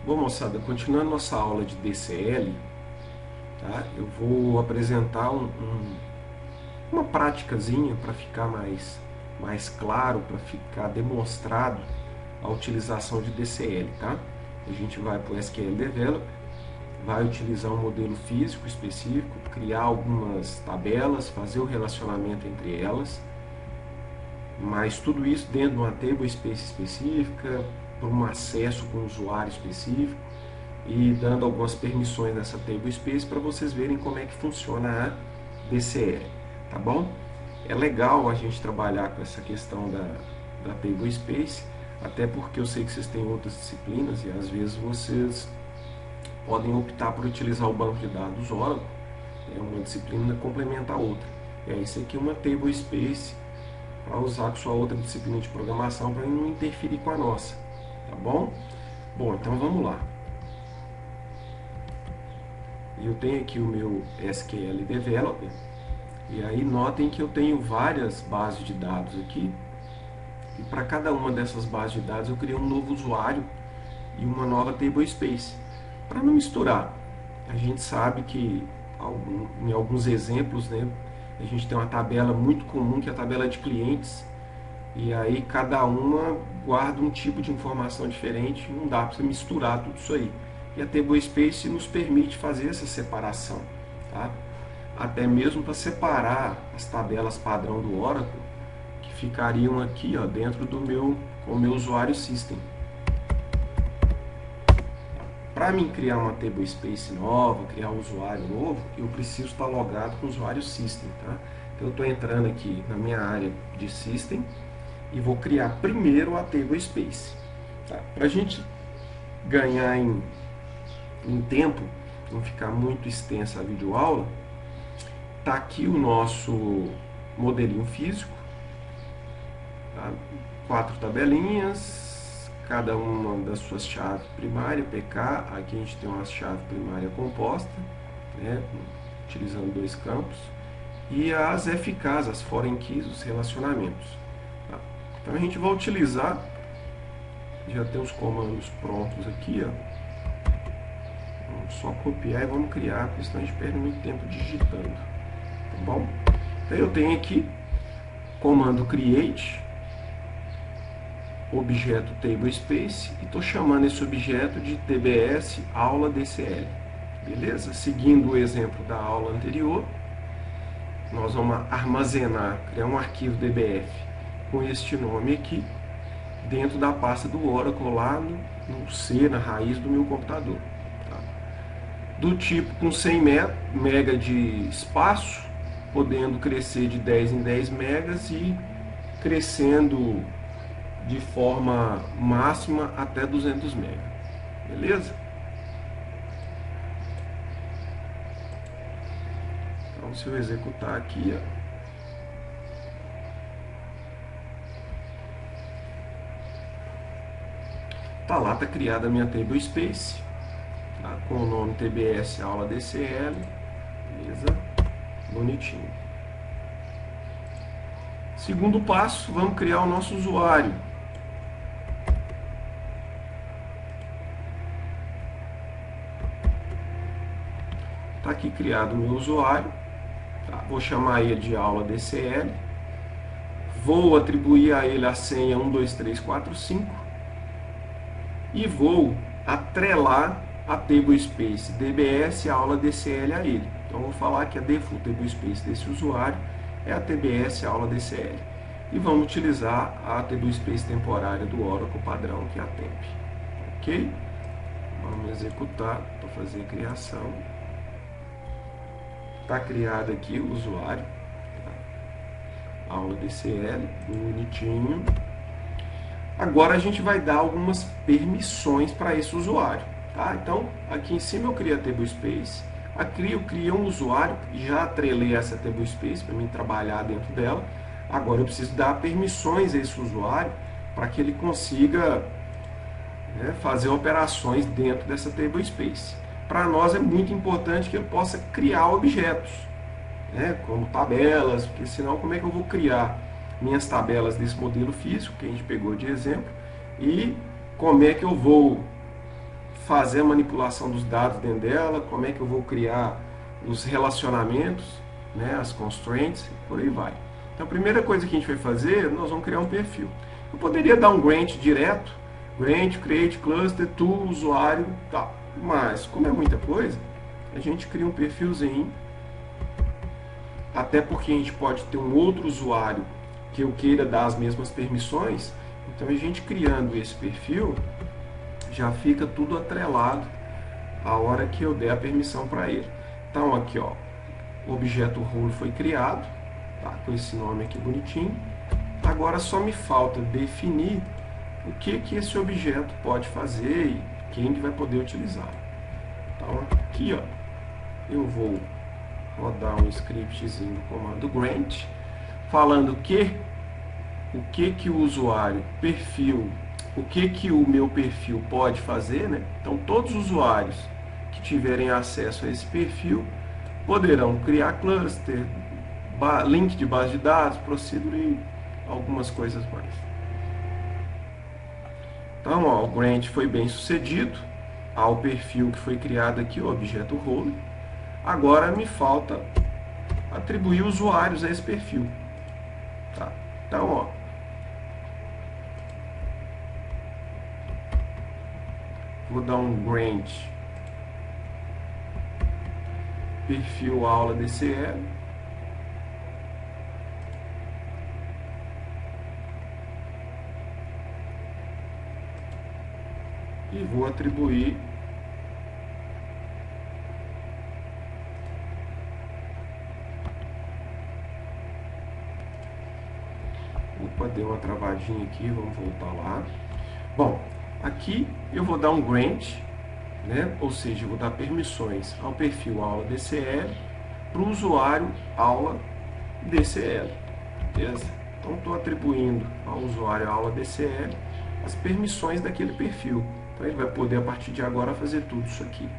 Bom, moçada, continuando nossa aula de DCL, tá? Eu vou apresentar uma praticazinha para ficar mais claro, para ficar demonstrado a utilização de DCL, tá? A gente vai para o SQL Developer, vai utilizar um modelo físico específico, criar algumas tabelas, fazer o relacionamento entre elas, mas tudo isso dentro de uma table space específica, por um acesso com um usuário específico, e dando algumas permissões nessa table space para vocês verem como é que funciona a DCL, tá bom? É legal a gente trabalhar com essa questão da table space, até porque eu sei que vocês têm outras disciplinas e às vezes vocês podem optar por utilizar o banco de dados Oracle, uma disciplina complementa a outra. E aí isso aqui é uma table space para usar com sua outra disciplina de programação para não interferir com a nossa, tá bom? Bom, então vamos lá. Eu tenho aqui o meu SQL Developer, e aí notem que eu tenho várias bases de dados aqui, e para cada uma dessas bases de dados eu criei um novo usuário e uma nova table space, para não misturar. A gente sabe que em alguns exemplos, né, a gente tem uma tabela muito comum, que é a tabela de clientes, e aí cada uma guarda um tipo de informação diferente, não dá para você misturar tudo isso aí. E a Table Space nos permite fazer essa separação, tá? Até mesmo para separar as tabelas padrão do Oracle, que ficariam aqui, ó, dentro do meu usuário System. Para mim criar uma Table Space nova, criar um usuário novo, eu preciso estar logado com o usuário System, tá? Então eu estou entrando aqui na minha área de System e vou criar primeiro a Table Space. Tá? Para a gente ganhar em tempo, não ficar muito extensa a videoaula, tá aqui o nosso modelinho físico, tá? 4 tabelinhas, cada uma das suas chaves primárias, PK, aqui a gente tem uma chave primária composta, né? Utilizando 2 campos, e as FKs, as foreign keys, os relacionamentos. Tá? Então a gente vai utilizar, já tem os comandos prontos aqui, ó. Vamos só copiar e vamos criar, porque senão a gente perde muito tempo digitando, tá bom? Então eu tenho aqui comando create objeto table space e estou chamando esse objeto de tbs aula DCL, beleza? Seguindo o exemplo da aula anterior, nós vamos armazenar, criar um arquivo dbf com este nome aqui dentro da pasta do Oracle lá no C, na raiz do meu computador, tá? Do tipo com 100 MB de espaço, podendo crescer de 10 em 10 megas e crescendo de forma máxima até 200 MB, beleza? Então se eu executar aqui, ó, tá lá, tá criada a minha table space, tá? Com o nome tbs aula DCL, beleza? Bonitinho. Segundo passo, vamos criar o nosso usuário. Tá aqui criado o meu usuário, tá? Vou chamar ele de aula DCL, vou atribuir a ele a senha 12345 e vou atrelar a table space dbs aula DCL a ele. Então vou falar que a default table space desse usuário é a tbs aula DCL. E vamos utilizar a table space temporária do Oracle padrão, que é a temp. Ok? Vamos executar para fazer a criação. Está criado aqui o usuário, tá? Aula DCL, bonitinho. Agora a gente vai dar algumas permissões para esse usuário, tá? Então aqui em cima eu criei a table space, aqui eu criei um usuário, já atrelei essa table space para mim trabalhar dentro dela. Agora eu preciso dar permissões a esse usuário para que ele consiga, né, fazer operações dentro dessa table space. Para nós é muito importante que ele possa criar objetos, né, como tabelas, porque senão como é que eu vou criar minhas tabelas desse modelo físico que a gente pegou de exemplo, e como é que eu vou fazer a manipulação dos dados dentro dela, como é que eu vou criar os relacionamentos, né, as constraints, por aí vai. Então a primeira coisa que a gente vai fazer, nós vamos criar um perfil. Eu poderia dar um grant direto, grant, create, cluster, tool, usuário, tá. Mas como é muita coisa, a gente cria um perfilzinho, até porque a gente pode ter um outro usuário que eu queira dar as mesmas permissões, então a gente criando esse perfil, já fica tudo atrelado a hora que eu der a permissão para ele. Então aqui, ó, o objeto role foi criado, tá, com esse nome aqui bonitinho. Agora só me falta definir o que esse objeto pode fazer e quem que vai poder utilizar. Então aqui, ó, eu vou rodar um scriptzinho do comando grant, falando o que o usuário perfil, o que o meu perfil pode fazer, né? Então todos os usuários que tiverem acesso a esse perfil poderão criar cluster, link de base de dados, procedure e algumas coisas mais. Então, ó, o grant foi bem sucedido ao perfil que foi criado aqui, o objeto role. Agora me falta atribuir usuários a esse perfil. Tá? Então, ó, vou dar um grant perfil aula DCL. E vou atribuir deu uma travadinha aqui, vamos voltar lá. Bom, aqui eu vou dar um grant, né? Ou seja, eu vou dar permissões ao perfil aula DCL para o usuário aula DCL, beleza? Então estou atribuindo ao usuário aula DCL as permissões daquele perfil. Então ele vai poder a partir de agora fazer tudo isso aqui.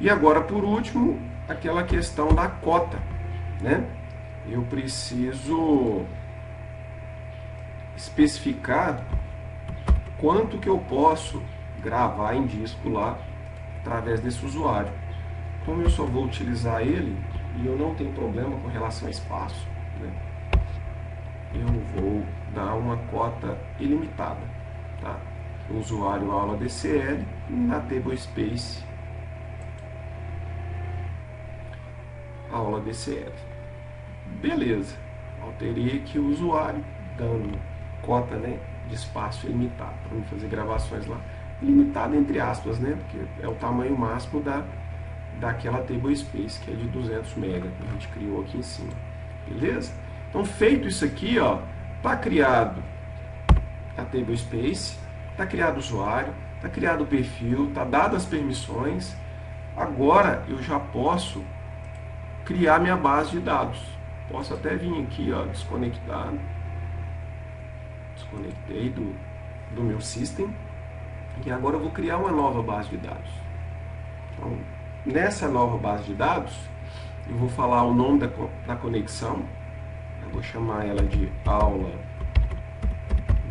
E agora, por último, aquela questão da cota, né? Eu preciso especificar quanto que eu posso gravar em disco lá através desse usuário. Como eu só vou utilizar ele e eu não tenho problema com relação a espaço, né? Eu vou dar uma cota ilimitada, tá? O usuário aula DCL na tablespace aula DCL. Beleza, alterei aqui o usuário, dando cota, né, de espaço ilimitado, para fazer gravações lá. Limitado entre aspas, né, porque é o tamanho máximo daquela tablespace, que é de 200 MB, que a gente criou aqui em cima. Beleza? Então, feito isso aqui, ó, tá criado a tablespace, tá criado o usuário, tá criado o perfil, tá dado as permissões. Agora eu já posso criar minha base de dados. Posso até vir aqui, ó, desconectar. Desconectei do meu system. E agora eu vou criar uma nova base de dados. Então, nessa nova base de dados, eu vou falar o nome da conexão. Eu vou chamar ela de aula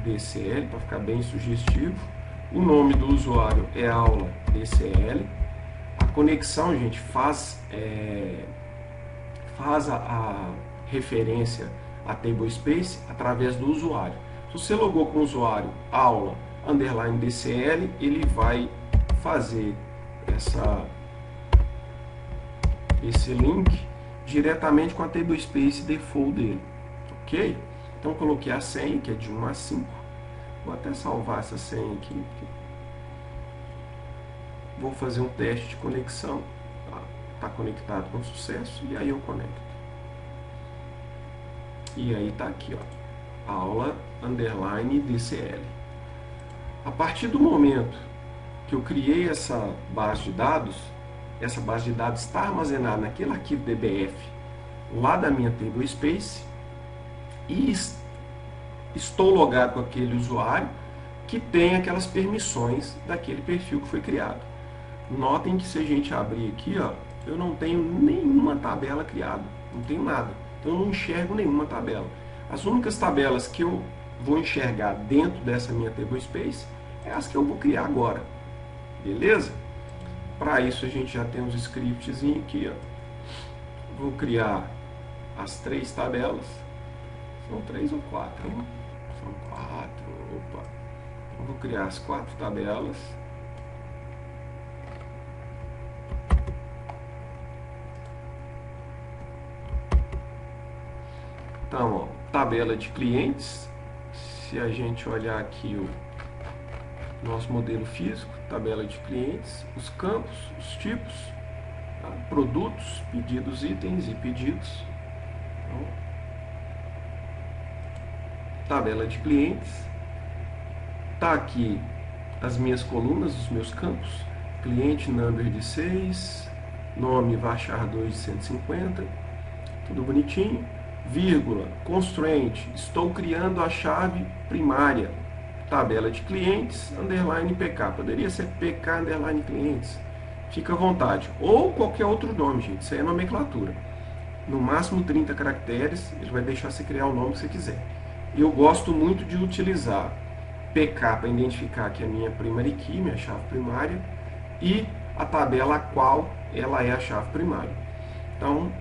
DCL, para ficar bem sugestivo. O nome do usuário é aula DCL. A conexão, gente, faz a referência à tablespace através do usuário. Se você logou com o usuário aula underline DCL, ele vai fazer esse link diretamente com a tablespace default dele, ok? Então coloquei a senha, que é de 1 a 5. Vou até salvar essa senha aqui. Vou fazer um teste de conexão. Está conectado com sucesso, e aí eu conecto. E aí está aqui, ó, aula underline DCL. A partir do momento que eu criei essa base de dados está armazenada naquele arquivo DBF lá da minha tablespace, e estou logado com aquele usuário que tem aquelas permissões daquele perfil que foi criado. Notem que se a gente abrir aqui, ó, eu não tenho nenhuma tabela criada, não tenho nada. Então eu não enxergo nenhuma tabela. As únicas tabelas que eu vou enxergar dentro dessa minha tablespace é as que eu vou criar agora. Beleza? Para isso a gente já tem uns scriptzinhos aqui, ó. Vou criar as 3 tabelas. São 3 ou 4, hein? São 4. Opa. Eu vou criar as 4 tabelas. Então, ó, tabela de clientes. Se a gente olhar aqui o nosso modelo físico, tabela de clientes, os campos, os tipos, tá? Produtos, pedidos, itens e pedidos. Então, tabela de clientes. Tá aqui as minhas colunas, os meus campos. Cliente number de 6, nome varchar 2 de 150, tudo bonitinho. Vírgula, constraint, estou criando a chave primária, tabela de clientes, underline PK, poderia ser PK, underline clientes, fica à vontade, ou qualquer outro nome, gente, isso aí é nomenclatura, no máximo 30 caracteres, ele vai deixar você criar o nome que você quiser. Eu gosto muito de utilizar PK para identificar que é a minha primary key, minha chave primária, e a tabela a qual ela é a chave primária. Então,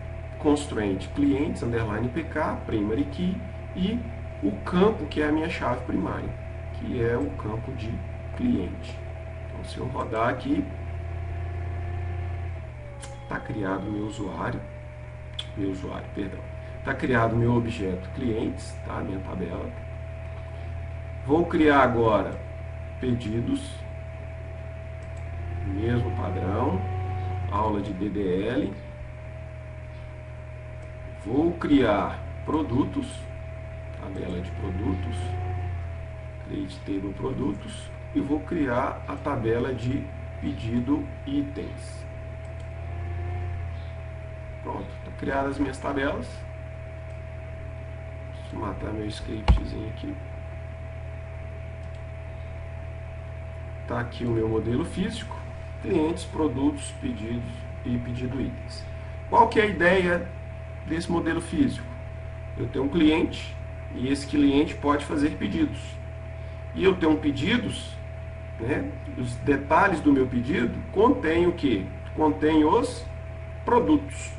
constraint clientes, underline PK, primary key, e o campo que é a minha chave primária, que é o campo de cliente. Então, se eu rodar aqui, está criado meu usuário, perdão. Está criado meu objeto clientes, tá? Minha tabela. Vou criar agora pedidos, mesmo padrão, aula de DDL. Vou criar produtos, tabela de produtos, create table produtos, e vou criar a tabela de pedido itens. Pronto, está criadas as minhas tabelas. Deixa eu matar meu scriptzinho aqui. Está aqui o meu modelo físico, clientes, produtos, pedidos e pedido itens. Qual que é a ideia desse modelo físico? Eu tenho um cliente e esse cliente pode fazer pedidos. E eu tenho pedidos, né? Os detalhes do meu pedido contém o quê? Contém os produtos,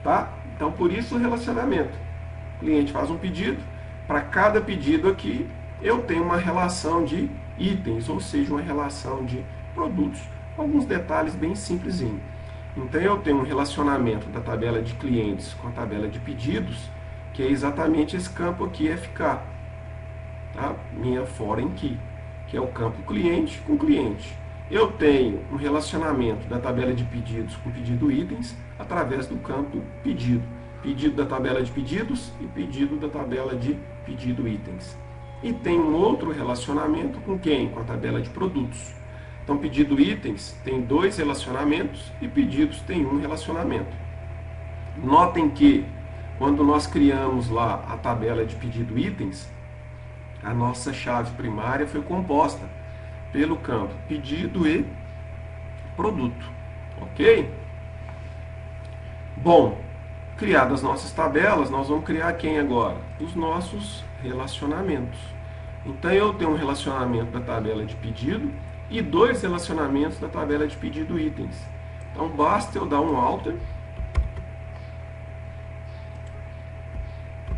tá? Então, por isso o relacionamento. O cliente faz um pedido, para cada pedido aqui eu tenho uma relação de itens, ou seja, uma relação de produtos, alguns detalhes bem simplesinhos. Então eu tenho um relacionamento da tabela de clientes com a tabela de pedidos, que é exatamente esse campo aqui, FK, tá? Minha foreign key, que é o campo cliente com cliente. Eu tenho um relacionamento da tabela de pedidos com pedido itens através do campo pedido. Pedido da tabela de pedidos e pedido da tabela de pedido itens. E tem um outro relacionamento com quem? Com a tabela de produtos. Então, pedido itens tem 2 relacionamentos e pedidos tem 1 relacionamento. Notem que, quando nós criamos lá a tabela de pedido itens, a nossa chave primária foi composta pelo campo pedido e produto. Ok? Bom, criadas as nossas tabelas, nós vamos criar quem agora? Os nossos relacionamentos. Então, eu tenho um relacionamento da tabela de pedido e 2 relacionamentos da tabela de pedido itens. Então, basta eu dar um alter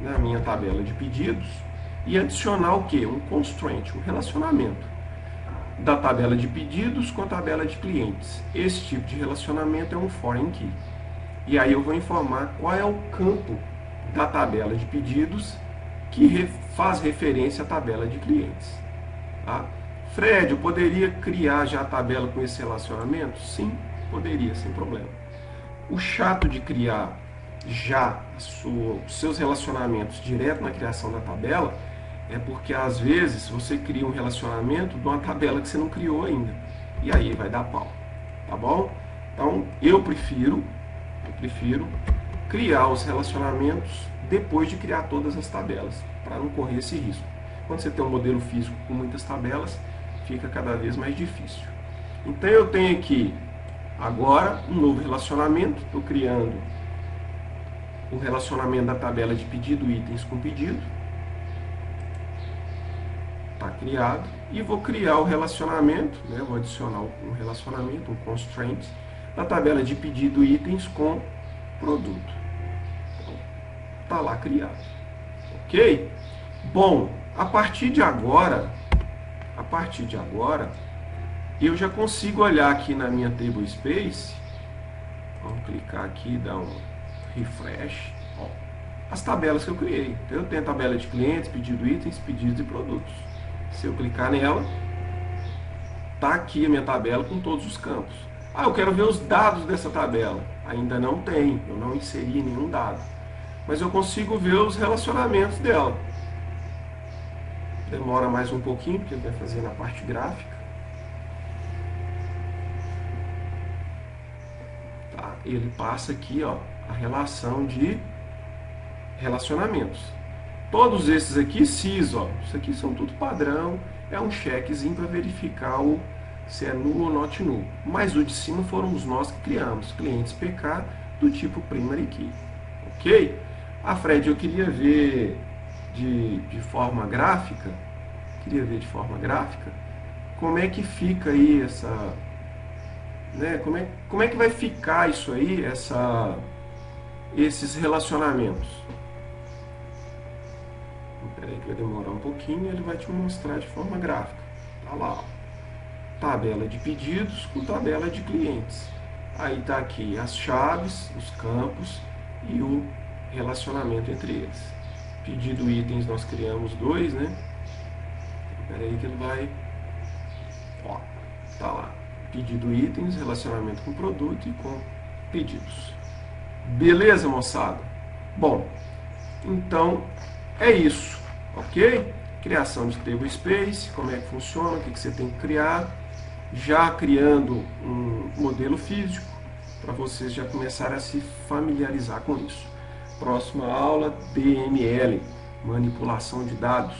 na minha tabela de pedidos e adicionar o que? Um constraint, um relacionamento da tabela de pedidos com a tabela de clientes. Esse tipo de relacionamento é um foreign key. E aí eu vou informar qual é o campo da tabela de pedidos que faz referência à tabela de clientes. Tá? Fred, eu poderia criar já a tabela com esse relacionamento? Sim, poderia, sem problema. O chato de criar já os seus relacionamentos direto na criação da tabela é porque às vezes você cria um relacionamento de uma tabela que você não criou ainda. E aí vai dar pau. Tá bom? Então eu prefiro criar os relacionamentos depois de criar todas as tabelas, para não correr esse risco. Quando você tem um modelo físico com muitas tabelas, fica cada vez mais difícil. Então eu tenho aqui agora um novo relacionamento, estou criando o relacionamento da tabela de pedido itens com pedido. Está criado. e vou criar o relacionamento, né? Vou adicionar um relacionamento, um constraint, da tabela de pedido itens com produto. Está lá criado. Ok? Bom, a partir de agora, eu já consigo olhar aqui na minha table space. Vamos clicar aqui, dar um refresh. Ó, as tabelas que eu criei. Então, eu tenho a tabela de clientes, pedido itens, pedidos e produtos. Se eu clicar nela, está aqui a minha tabela com todos os campos. Ah, eu quero ver os dados dessa tabela. Ainda não tem, eu não inseri nenhum dado. Mas eu consigo ver os relacionamentos dela. Demora mais um pouquinho, porque ele vai fazer na parte gráfica. Tá? Ele passa aqui, ó, a relação de relacionamentos. Todos esses aqui, cis, ó, isso aqui são tudo padrão, é um checkzinho para verificar se é nulo ou not null. Mas o de cima fomos nós que criamos, clientes PK do tipo primary key. Ok? Ah, Fred, eu queria ver de forma gráfica, como é que fica aí essa, né, como é que vai ficar isso aí, esses relacionamentos. Espera aí que vai demorar um pouquinho, ele vai te mostrar de forma gráfica. Tá lá, ó. Tabela de pedidos com tabela de clientes. Aí tá aqui as chaves, os campos e o relacionamento entre eles. Pedido itens nós criamos 2, né? Espera aí que ele vai... Ó, tá lá. Pedido itens, relacionamento com produto e com pedidos. Beleza, moçada? Bom, então é isso, ok? Criação de table space, como é que funciona, o que você tem que criar. Já criando um modelo físico, para vocês já começarem a se familiarizar com isso. Próxima aula, DML, manipulação de dados.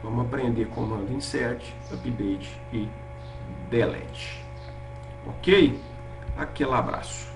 Vamos aprender comando insert, update e delete. Ok? Aquele abraço.